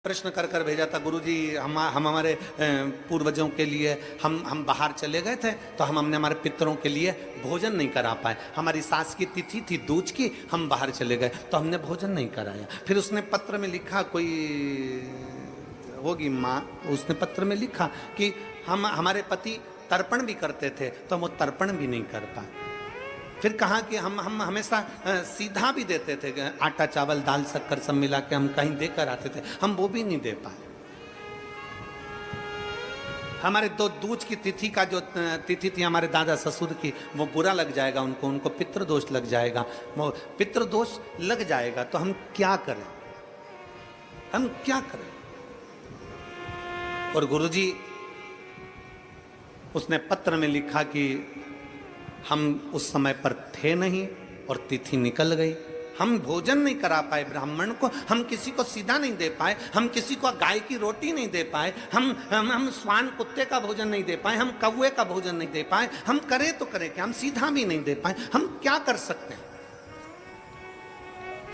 प्रश्न कर कर भेजा था, गुरुजी हम हमारे पूर्वजों के लिए हम बाहर चले गए थे तो हमने हमारे पितरों के लिए भोजन नहीं करा पाए। हमारी सास की तिथि थी दूज की, हम बाहर चले गए तो हमने भोजन नहीं कराया। फिर उसने पत्र में लिखा, कोई होगी माँ, उसने पत्र में लिखा कि हमारे पति तर्पण भी करते थे तो हम वो तर्पण भी नहीं कर पाए। फिर कहा कि हम हमेशा सीधा भी देते थे, आटा चावल दाल शक्कर सब मिला के हम कहीं देकर आते थे, हम वो भी नहीं दे पाए। हमारे दूज की तिथि का जो तिथि थी हमारे दादा ससुर की, वो बुरा लग जाएगा उनको पितृदोष लग जाएगा, वो पितृदोष लग जाएगा तो हम क्या करें, हम क्या करें। और गुरुजी उसने पत्र में लिखा कि हम उस समय पर थे नहीं और तिथि निकल गई, हम भोजन नहीं करा पाए ब्राह्मण को, हम किसी को सीधा नहीं दे पाए, हम किसी को गाय की रोटी नहीं दे पाए, हम स्वान कुत्ते का भोजन नहीं दे पाए, हम कौवे का भोजन नहीं दे पाए, हम करें तो करें क्या, हम सीधा भी नहीं दे पाए, हम क्या कर सकते हैं।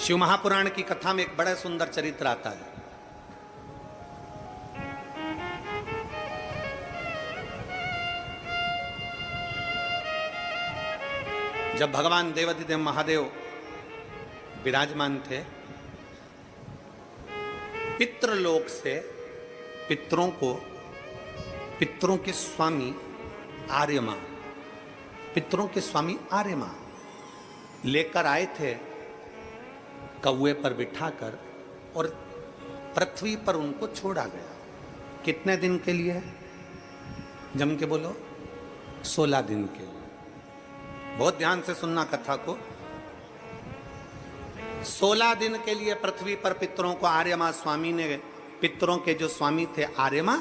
शिव महापुराण की कथा में एक बड़ा सुंदर चरित्र आता है। जब भगवान देवाधिदेव महादेव विराजमान थे, पितृलोक से पितरों के स्वामी आर्यमा लेकर आए थे कौवे पर बिठाकर और पृथ्वी पर उनको छोड़ा गया। कितने दिन के लिए? जम के बोलो, 16 दिन के लिए। बहुत ध्यान से सुनना कथा को। 16 दिन के लिए पृथ्वी पर पितरों को आर्यमा स्वामी ने, पितरों के जो स्वामी थे आर्यमा,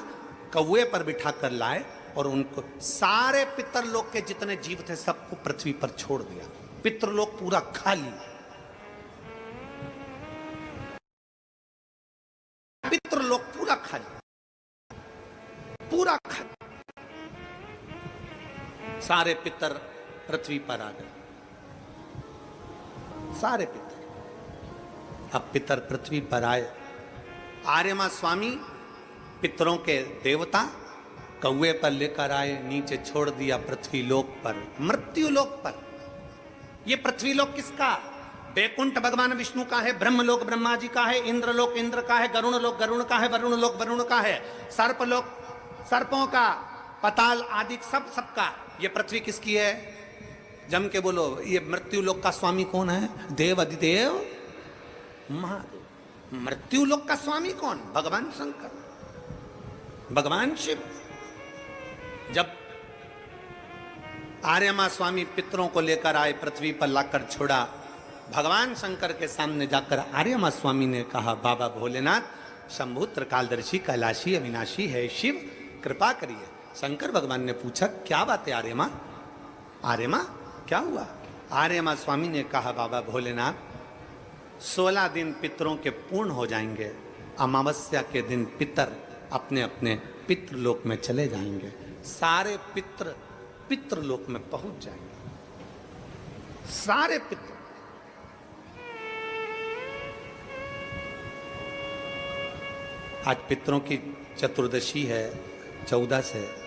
कौवे पर बिठा कर लाए और उनको सारे पितरलोक के जितने जीव थे सबको पृथ्वी पर छोड़ दिया। पितरलोक पूरा खाली, पितरलोक पूरा खाली, पूरा खाली। सारे पितर पृथ्वी पर आ गए, सारे पितर। अब पितर पृथ्वी पर आए, आर्यमा स्वामी पितरों के देवता कौवे पर लेकर आए, नीचे छोड़ दिया पृथ्वी लोक पर, मृत्यु लोक पर। ये पृथ्वी लोक किसका? बैकुंठ भगवान विष्णु का है, ब्रह्मलोक ब्रह्मा जी का है, इंद्रलोक इंद्र का है, गरुण लोक गरुण का है, वरुण लोक वरुण का है, सर्पलोक सर्पों का, पताल आदि सबका। ये पृथ्वी किसकी है? जम के बोलो, ये मृत्यु लोक का स्वामी कौन है? देव अधिदेव महादेव। मृत्यु लोक का स्वामी कौन? भगवान शंकर, भगवान शिव। जब आर्यमा स्वामी पितरों को लेकर आए, पृथ्वी पर लाकर छोड़ा, भगवान शंकर के सामने जाकर आर्यमा स्वामी ने कहा, बाबा भोलेनाथ शंभु त्रिकालदर्शी कैलाशी अविनाशी है शिव, कृपा करिए। शंकर भगवान ने पूछा, क्या बात है आर्यमा? आर्यमा क्या हुआ? आर्यमा स्वामी ने कहा, बाबा भोलेनाथ 16 दिन पितरों के पूर्ण हो जाएंगे, अमावस्या के दिन पितर अपने अपने पितृलोक में चले जाएंगे, सारे पितर पितृलोक में पहुंच जाएंगे, सारे पितर। आज पितरों की चतुर्दशी है, 14 से,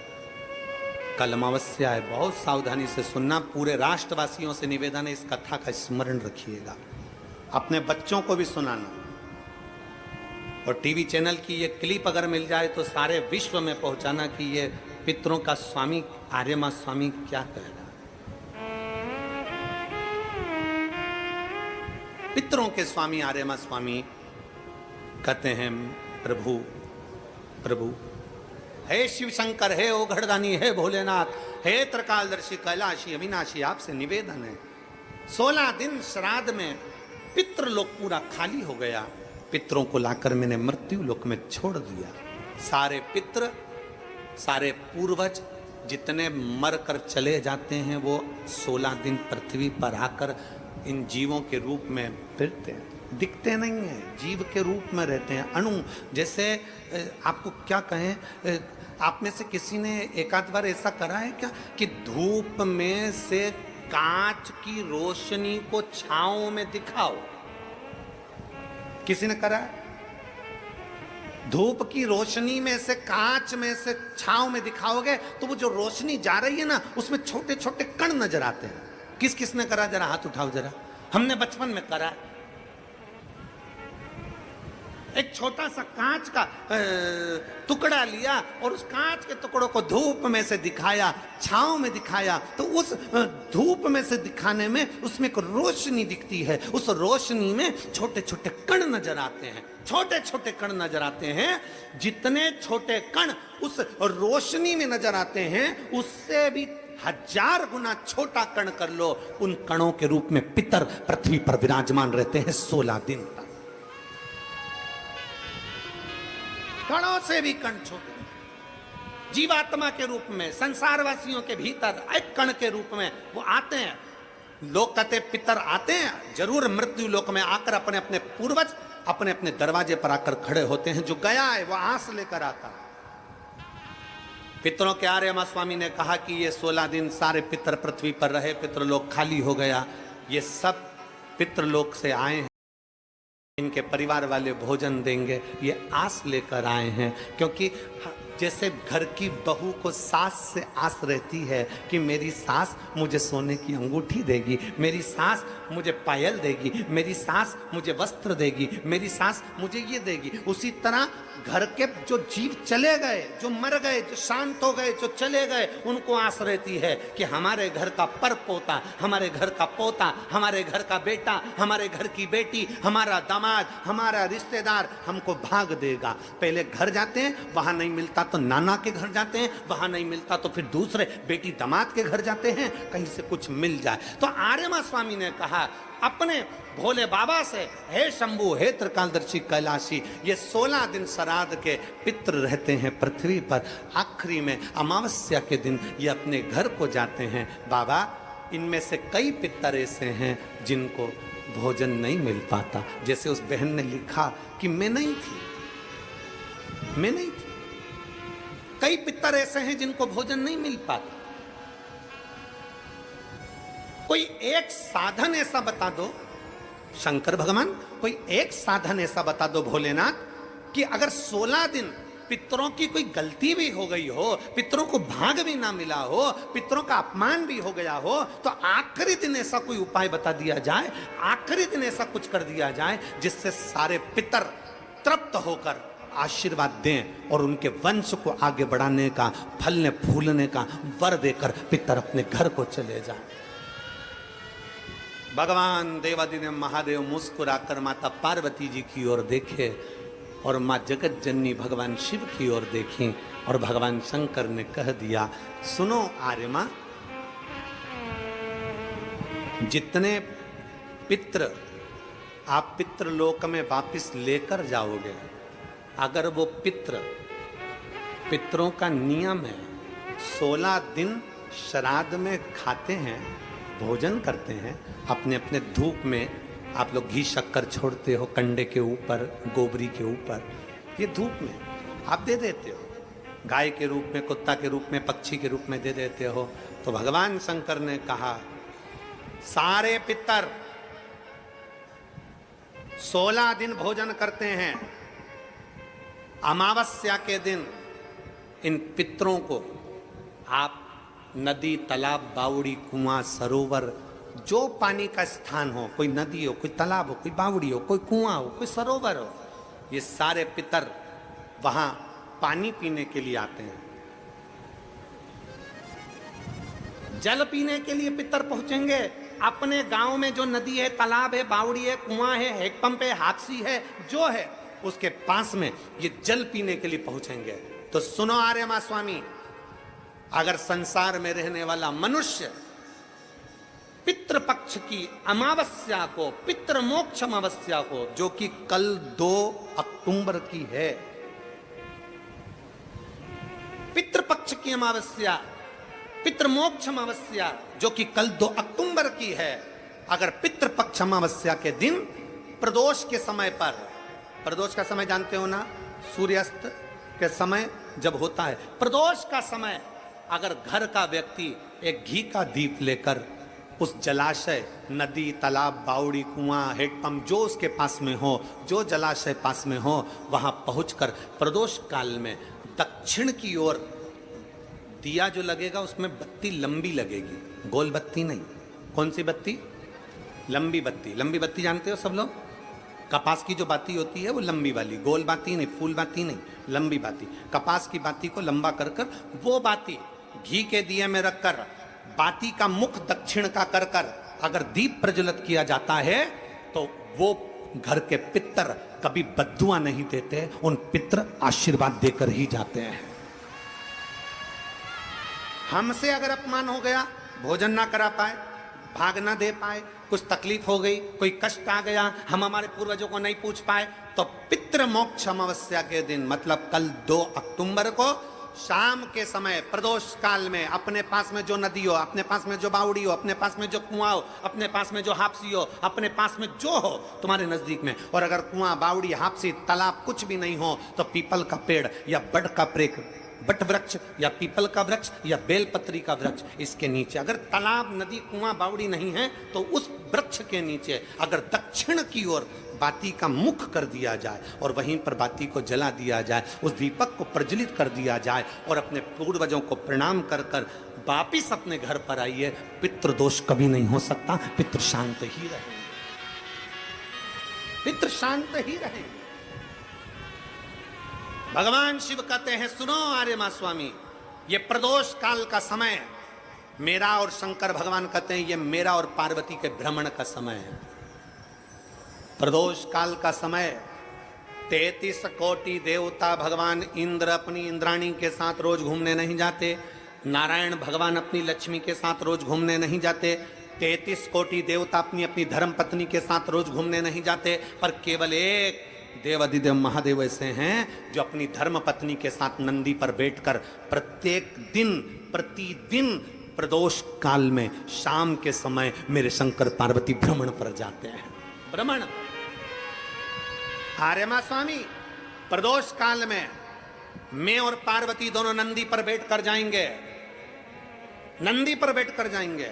कल अमावस्या है। बहुत सावधानी से सुनना, पूरे राष्ट्रवासियों से निवेदन है, इस कथा का स्मरण रखिएगा, अपने बच्चों को भी सुनाना। और टीवी चैनल की ये क्लिप अगर मिल जाए तो सारे विश्व में पहुंचाना कि ये पितरों का स्वामी आर्यमा स्वामी क्या कह रहा है। पितरों के स्वामी आर्यमा स्वामी कहते हैं, प्रभु प्रभु, हे शिव शंकर, हे ओघड़दानी, हे भोलेनाथ, हे त्रिकालदर्शी कैलाशी अविनाशी, आपसे निवेदन है, 16 दिन श्राद्ध में पितृलोक पूरा खाली हो गया, पितरों को लाकर मैंने मृत्यु लोक में छोड़ दिया। सारे पितृ, सारे पूर्वज जितने मर कर चले जाते हैं वो 16 दिन पृथ्वी पर आकर इन जीवों के रूप में फिरते हैं, दिखते नहीं हैं, जीव के रूप में रहते हैं, अणु जैसे। आपको क्या कहें, आप में से किसी ने एक आध बार ऐसा करा है क्या कि धूप में से कांच की रोशनी को छांव में दिखाओ? किसी ने करा? धूप की रोशनी में से, कांच में से छांव में दिखाओगे तो वो जो रोशनी जा रही है ना, उसमें छोटे छोटे कण नजर आते हैं। किस किसने करा, जरा हाथ उठाओ जरा। हमने बचपन में करा। एक छोटा सा कांच का टुकड़ा लिया और उस कांच के टुकड़ों को धूप में से दिखाया, छांव में दिखाया, तो उस धूप में से दिखाने में उसमें एक रोशनी दिखती है। उस रोशनी में छोटे छोटे कण नजर आते हैं, छोटे छोटे कण नजर आते हैं। जितने छोटे कण उस रोशनी में नजर आते हैं, उससे भी 1000 गुना छोटा कण कर लो, उन कणों के रूप में पितर पृथ्वी पर विराजमान रहते हैं 16 दिन तक। कणों से भी कण छोटे, जीवात्मा के रूप में, संसारवासियों के भीतर एक कण के रूप में वो आते हैं। लोग कहते पितर आते हैं जरूर, मृत्यु लोक में आकर अपने अपने पूर्वज अपने अपने दरवाजे पर आकर खड़े होते हैं। जो गया है वो आस लेकर आता है। पितरों के आर्यमा स्वामी ने कहा कि ये 16 दिन सारे पितर पृथ्वी पर रहे, पितृलोक खाली हो गया। ये सब पितृलोक से आए हैं, इनके परिवार वाले भोजन देंगे, ये आस लेकर आए हैं। क्योंकि जैसे घर की बहू को सास से आस रहती है कि मेरी सास मुझे सोने की अंगूठी देगी, मेरी सास मुझे पायल देगी, मेरी सास मुझे वस्त्र देगी, मेरी सास मुझे ये देगी, उसी तरह घर के जो जीव चले गए, जो मर गए, जो शांत हो गए, जो चले गए, उनको आस रहती है कि हमारे घर का पर पोता, हमारे घर का पोता, हमारे घर का बेटा, हमारे घर की बेटी, हमारा दामाद, हमारा रिश्तेदार हमको भाग देगा। पहले घर जाते हैं, वहां नहीं मिलता तो नाना के घर जाते हैं, वहां नहीं मिलता तो फिर दूसरे बेटी दामाद के घर जाते हैं, कहीं से कुछ मिल जाए। तो आर्यमा स्वामी ने कहा अपने भोले बाबा से, हे शंभु, हे त्रिकालदर्शी कैलाशी, ये 16 दिन श्राद्ध के पितृ रहते हैं पृथ्वी पर। आखिरी में अमावस्या के दिन ये अपने घर को जाते हैं। बाबा, इनमें से कई पितर ऐसे हैं जिनको भोजन नहीं मिल पाता। जैसे उस बहन ने लिखा कि मैं नहीं थी। कई पितर ऐसे हैं जिनको भोजन नहीं मिल पाता। कोई एक साधन ऐसा बता दो शंकर भगवान, कोई एक साधन ऐसा बता दो भोलेनाथ कि अगर 16 दिन पितरों की कोई गलती भी हो गई हो, पितरों को भाग भी ना मिला हो, पितरों का अपमान भी हो गया हो, तो आखिरी दिन ऐसा कोई उपाय बता दिया जाए, आखिरी दिन ऐसा कुछ कर दिया जाए जिससे सारे पितर तृप्त होकर आशीर्वाद दें और उनके वंश को आगे बढ़ाने का, फलने फूलने का वर देकर पितर अपने घर को चले जाए। भगवान देवादिदेव महादेव मुस्कुराकर माता पार्वती जी की ओर देखे और मां जगत जननी भगवान शिव की ओर देखी और भगवान शंकर ने कह दिया, सुनो आर्यमा, जितने पितृ आप पितृलोक में वापिस लेकर जाओगे, अगर वो पितरों का नियम है 16 दिन श्राद्ध में खाते हैं, भोजन करते हैं, अपने अपने धूप में आप लोग घी शक्कर छोड़ते हो, कंडे के ऊपर, गोबरी के ऊपर, ये धूप में आप दे देते हो, गाय के रूप में, कुत्ता के रूप में, पक्षी के रूप में दे देते हो। तो भगवान शंकर ने कहा सारे पितर 16 दिन भोजन करते हैं, अमावस्या के दिन इन पितरों को आप नदी, तालाब, बावड़ी, कुआं, सरोवर, जो पानी का स्थान हो, कोई नदी हो, कोई तालाब हो, कोई बावड़ी हो, कोई कुआं हो, कोई सरोवर हो, ये सारे पितर वहां पानी पीने के लिए आते हैं। जल पीने के लिए पितर पहुंचेंगे। अपने गांव में जो नदी है, तालाब है, बावड़ी है, कुआं है, हैंडपंप है, हाथसी है, जो है उसके पास में ये जल पीने के लिए पहुंचेंगे। तो सुनो आर्यमा स्वामी, अगर संसार में रहने वाला मनुष्य पितृपक्ष की अमावस्या को, पितृ मोक्ष अमावस्या को, जो कि कल 2 अक्टूबर की है, पितृपक्ष की अमावस्या, पितृमोक्ष अमावस्या जो कि कल 2 अक्टूबर की है, अगर पितृपक्ष अमावस्या के दिन प्रदोष के समय पर, प्रदोष का समय जानते हो ना, सूर्यास्त के समय जब होता है प्रदोष का समय, अगर घर का व्यक्ति एक घी का दीप लेकर उस जलाशय, नदी, तालाब, बावड़ी, कुआं, हेडपंप जो उसके पास में हो, जो जलाशय पास में हो, वहां पहुंचकर प्रदोष काल में दक्षिण की ओर दिया जो लगेगा उसमें बत्ती लंबी लगेगी, गोल बत्ती नहीं। कौन सी बत्ती? लंबी बत्ती। लंबी बत्ती जानते हो सब लोग? कपास की जो बाती होती है वो लंबी वाली, गोल बाती नहीं, फूल बाती नहीं, लंबी बाती। कपास की बाती को लंबा कर कर वो बाती घी के दिए में रखकर बाती का मुख दक्षिण का कर कर अगर दीप प्रज्वलित किया जाता है तो वो घर के पितर कभी बद्दुआ नहीं देते, उन पितर आशीर्वाद देकर ही जाते हैं। हमसे अगर अपमान हो गया, भोजन ना करा पाए, भाग ना दे पाए, कुछ तकलीफ हो गई, कोई कष्ट आ गया, हम हमारे पूर्वजों को नहीं पूछ पाए, तो पितृ मोक्ष अमावस्या के दिन मतलब कल 2 अक्टूबर को शाम के समय प्रदोष काल में अपने पास में जो नदी हो, अपने पास में जो बावड़ी हो, अपने पास में जो कुआं हो, अपने पास में जो हापसी हो, अपने पास में जो हो तुम्हारे नजदीक में, और अगर कुआं, बावड़ी, हापसी, तालाब कुछ भी नहीं हो तो पीपल का पेड़ या बड़ का बट वृक्ष या पीपल का वृक्ष या बेलपत्री का वृक्ष, इसके नीचे अगर तालाब, नदी, कुआं, बावड़ी नहीं है तो उस वृक्ष के नीचे अगर दक्षिण की ओर बाती का मुख कर दिया जाए और वहीं पर बाती को जला दिया जाए, उस दीपक को प्रज्वलित कर दिया जाए और अपने पूर्वजों को प्रणाम कर कर वापिस अपने घर पर आइए, पितृ दोष कभी नहीं हो सकता, पितृ शांत ही रहेंगे, पितृ शांत ही रहेंगे। भगवान शिव कहते हैं, सुनो आर्यमा स्वामी, ये प्रदोष काल का समय मेरा, और शंकर भगवान कहते हैं ये मेरा और पार्वती के भ्रमण का समय है। प्रदोष काल का समय 33 कोटि देवता, भगवान इंद्र अपनी इंद्राणी के साथ रोज घूमने नहीं जाते, नारायण भगवान अपनी लक्ष्मी के साथ रोज घूमने नहीं जाते, 33 कोटि देवता अपनी अपनी धर्म पत्नी के साथ रोज घूमने नहीं जाते, पर केवल एक देवाधिदेव महादेव ऐसे हैं जो अपनी धर्म पत्नी के साथ नंदी पर बैठकर प्रत्येक दिन, प्रतिदिन प्रदोष काल में शाम के समय मेरे शंकर पार्वती भ्रमण पर जाते हैं। भ्रमण। आर्यमा स्वामी, प्रदोष काल में मैं और पार्वती दोनों नंदी पर बैठकर जाएंगे, नंदी पर बैठकर जाएंगे,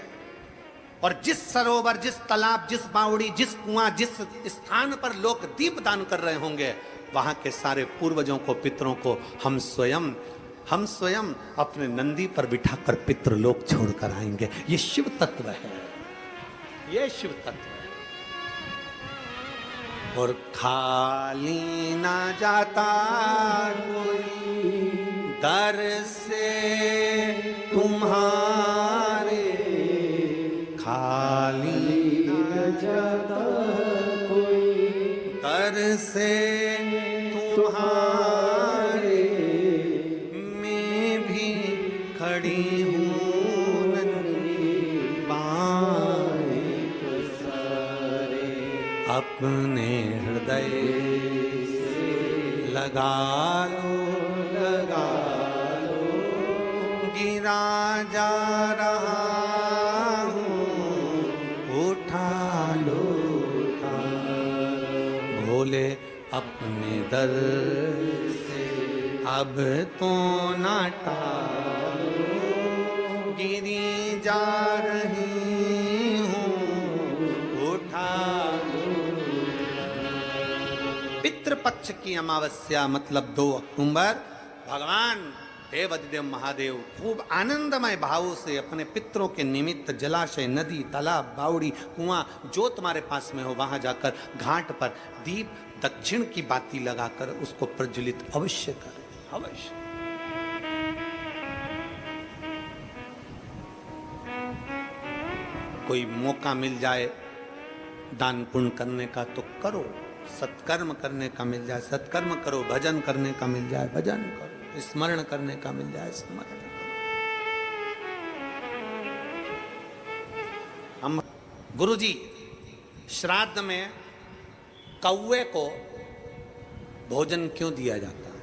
और जिस सरोवर, जिस तालाब, जिस बावड़ी, जिस कुआं, जिस स्थान पर लोग दीप दान कर रहे होंगे, वहां के सारे पूर्वजों को, पितरों को हम स्वयं अपने नंदी पर बिठाकर पितृलोक छोड़कर आएंगे। ये शिव तत्व है, ये शिव तत्व है। और खाली ना जाता कोई दर से तुम्हारे, खाली न जाता कोई दर से तुम्हारे, मैं भी खड़ी हूँ नन्ही बाएं पसारे, अपने हृदय से लगा लो, गिरा जा रहा भोले अपने दर से अब तो ना टालो, गिरी जा रही हूँ उठा लो। पितृपक्ष की अमावस्या मतलब 2 अक्टूबर, भगवान देवाधिदेव महादेव खूब आनंदमय भाव से अपने पितरों के निमित्त जलाशय, नदी, तालाब, बावड़ी, कुआं जो तुम्हारे पास में हो वहां जाकर घाट पर दीप दक्षिण की बाती लगाकर उसको प्रज्वलित अवश्य करें, अवश्य। कोई मौका मिल जाए दान पुण्य करने का तो करो, सत्कर्म करने का मिल जाए सत्कर्म करो, भजन करने का मिल जाए भजन करो, स्मरण करने का मिल जाए स्मरण करो। हम गुरुजी श्राद्ध में कौवे को भोजन क्यों दिया जाता है?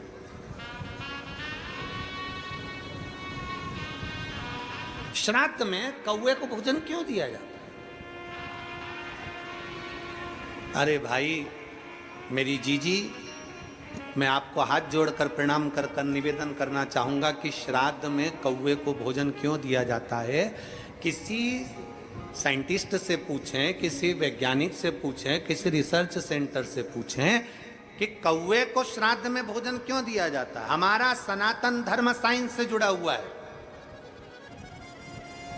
श्राद्ध में कौवे को भोजन क्यों दिया जाता है? अरे भाई मेरी जीजी, मैं आपको हाथ जोड़कर प्रणाम कर कर निवेदन करना चाहूंगा कि श्राद्ध में कौवे को भोजन क्यों दिया जाता है। किसी साइंटिस्ट से पूछें, किसी वैज्ञानिक से पूछें, किसी रिसर्च सेंटर से पूछें कि कौवे को श्राद्ध में भोजन क्यों दिया जाता है। हमारा सनातन धर्म साइंस से जुड़ा हुआ है।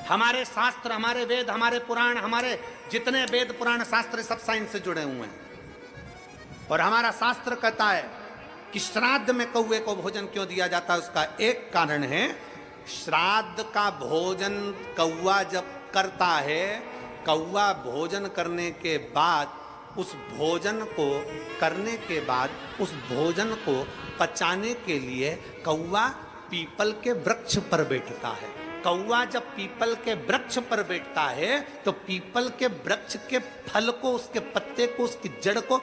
हमारे शास्त्र, हमारे वेद, हमारे पुराण, हमारे जितने वेद पुराण शास्त्र सब साइंस से जुड़े हुए हैं। और हमारा शास्त्र कहता है कि श्राद्ध में कौवे को भोजन क्यों दिया जाता है। उसका एक कारण है, श्राद्ध का भोजन कौवा जब करता है, कौवा भोजन करने के बाद उस भोजन को करने के बाद उस भोजन को पचाने के लिए कौवा पीपल के वृक्ष पर बैठता है। कौवा जब पीपल के वृक्ष पर बैठता है तो पीपल के वृक्ष के फल को, उसके पत्ते को, उसकी जड़ को,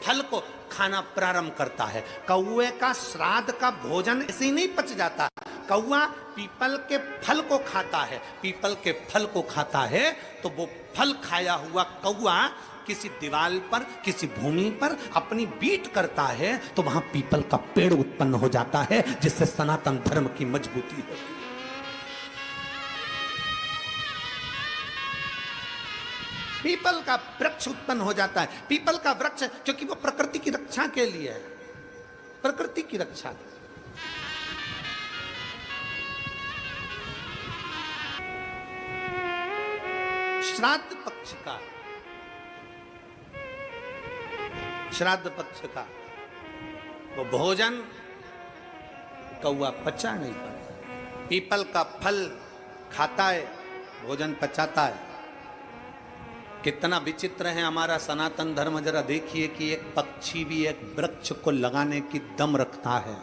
फल को खाना प्रारंभ करता है। कौवे का श्राद्ध का भोजन ऐसे ही नहीं पच जाता। कौवा पीपल के फल को खाता है। पीपल के फल को खाता है तो वो फल खाया हुआ कौवा किसी दीवार पर, किसी भूमि पर अपनी बीट करता है तो वहां पीपल का पेड़ उत्पन्न हो जाता है, जिससे सनातन धर्म की मजबूती होती है। पीपल का वृक्ष उत्पन्न हो जाता है। पीपल का वृक्ष क्योंकि वो प्रकृति की रक्षा के लिए है, प्रकृति की रक्षा। श्राद्ध पक्ष का, श्राद्ध पक्ष का वो भोजन कौवा पचा नहीं पाता। पीपल का फल खाता है, भोजन पचाता है। कितना विचित्र है हमारा सनातन धर्म। जरा देखिए कि एक पक्षी भी एक वृक्ष को लगाने की दम रखता है,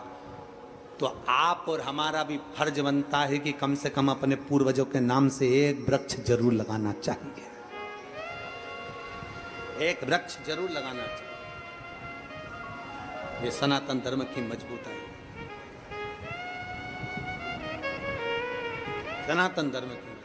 तो आप और हमारा भी फर्ज बनता है कि कम से कम अपने पूर्वजों के नाम से एक वृक्ष जरूर लगाना चाहिए। एक वृक्ष जरूर लगाना चाहिए। ये सनातन धर्म की मजबूताई है, सनातन धर्म की।